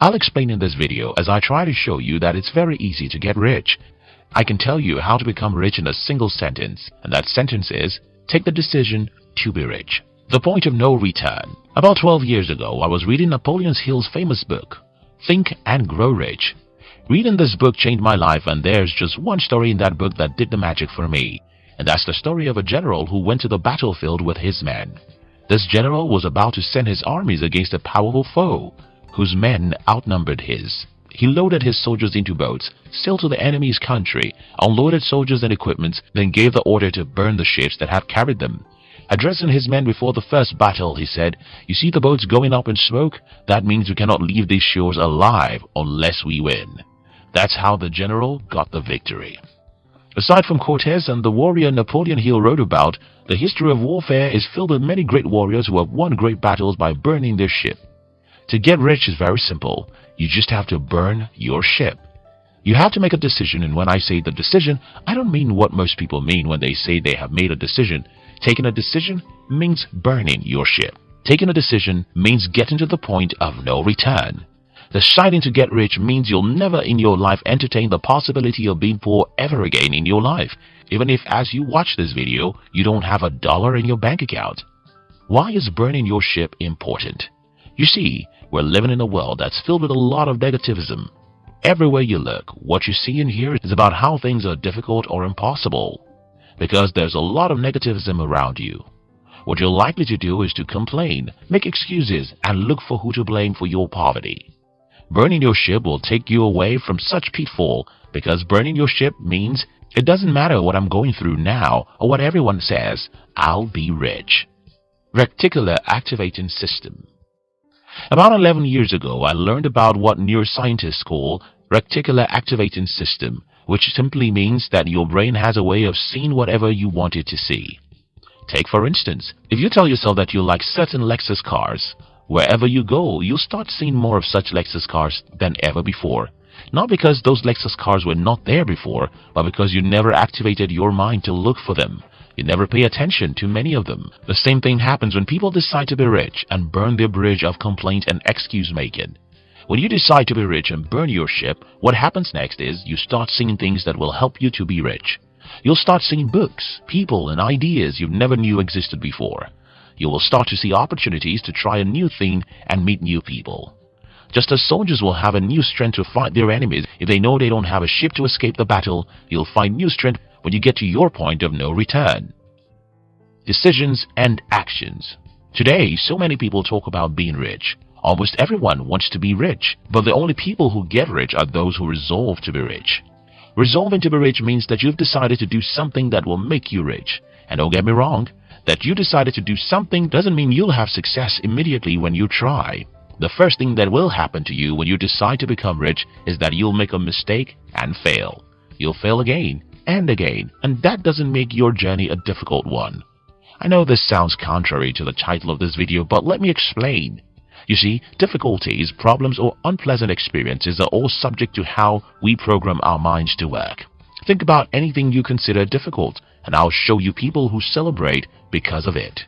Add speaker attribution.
Speaker 1: I'll explain in this video as I try to show you that it's very easy to get rich. I can tell you how to become rich in a single sentence, and that sentence is, take the decision to be rich. The point of no return. About 12 years ago, I was reading Napoleon Hill's famous book, Think and Grow Rich. Reading this book changed my life, and there's just one story in that book that did the magic for me. And that's the story of a general who went to the battlefield with his men. This general was about to send his armies against a powerful foe, whose men outnumbered his. He loaded his soldiers into boats, sailed to the enemy's country, unloaded soldiers and equipment, then gave the order to burn the ships that had carried them. Addressing his men before the first battle, he said, "You see the boats going up in smoke? That means we cannot leave these shores alive unless we win." That's how the general got the victory. Aside from Cortez and the warrior Napoleon Hill wrote about, the history of warfare is filled with many great warriors who have won great battles by burning their ship. To get rich is very simple. You just have to burn your ship. You have to make a decision, and when I say the decision, I don't mean what most people mean when they say they have made a decision. Taking a decision means burning your ship. Taking a decision means getting to the point of no return. Deciding to get rich means you'll never in your life entertain the possibility of being poor ever again in your life, even if as you watch this video, you don't have $1 in your bank account. Why is burning your ship important? You see, we're living in a world that's filled with a lot of negativism. Everywhere you look, what you see and hear is about how things are difficult or impossible, because there's a lot of negativism around you. What you're likely to do is to complain, make excuses, and look for who to blame for your poverty. Burning your ship will take you away from such pitfall, because burning your ship means it doesn't matter what I'm going through now or what everyone says, I'll be rich. Reticular activating system. About 11 years ago, I learned about what neuroscientists call reticular activating system, which simply means that your brain has a way of seeing whatever you want it to see. Take for instance, if you tell yourself that you like certain Lexus cars, wherever you go, you'll start seeing more of such Lexus cars than ever before. Not because those Lexus cars were not there before, but because you never activated your mind to look for them. You never pay attention to many of them. The same thing happens when people decide to be rich and burn their bridge of complaint and excuse making. When you decide to be rich and burn your ship, what happens next is you start seeing things that will help you to be rich. You'll start seeing books, people, and ideas you never knew existed before. You will start to see opportunities to try a new thing and meet new people. Just as soldiers will have a new strength to fight their enemies if they know they don't have a ship to escape the battle, you'll find new strength when you get to your point of no return. Decisions and actions. Today, so many people talk about being rich. Almost everyone wants to be rich, but the only people who get rich are those who resolve to be rich. Resolving to be rich means that you've decided to do something that will make you rich. And don't get me wrong, that you decided to do something doesn't mean you'll have success immediately when you try. The first thing that will happen to you when you decide to become rich is that you'll make a mistake and fail. You'll fail again and again, and that doesn't make your journey a difficult one. I know this sounds contrary to the title of this video, but let me explain. You see, difficulties, problems, or unpleasant experiences are all subject to how we program our minds to work. Think about anything you consider difficult, and I'll show you people who celebrate because of it.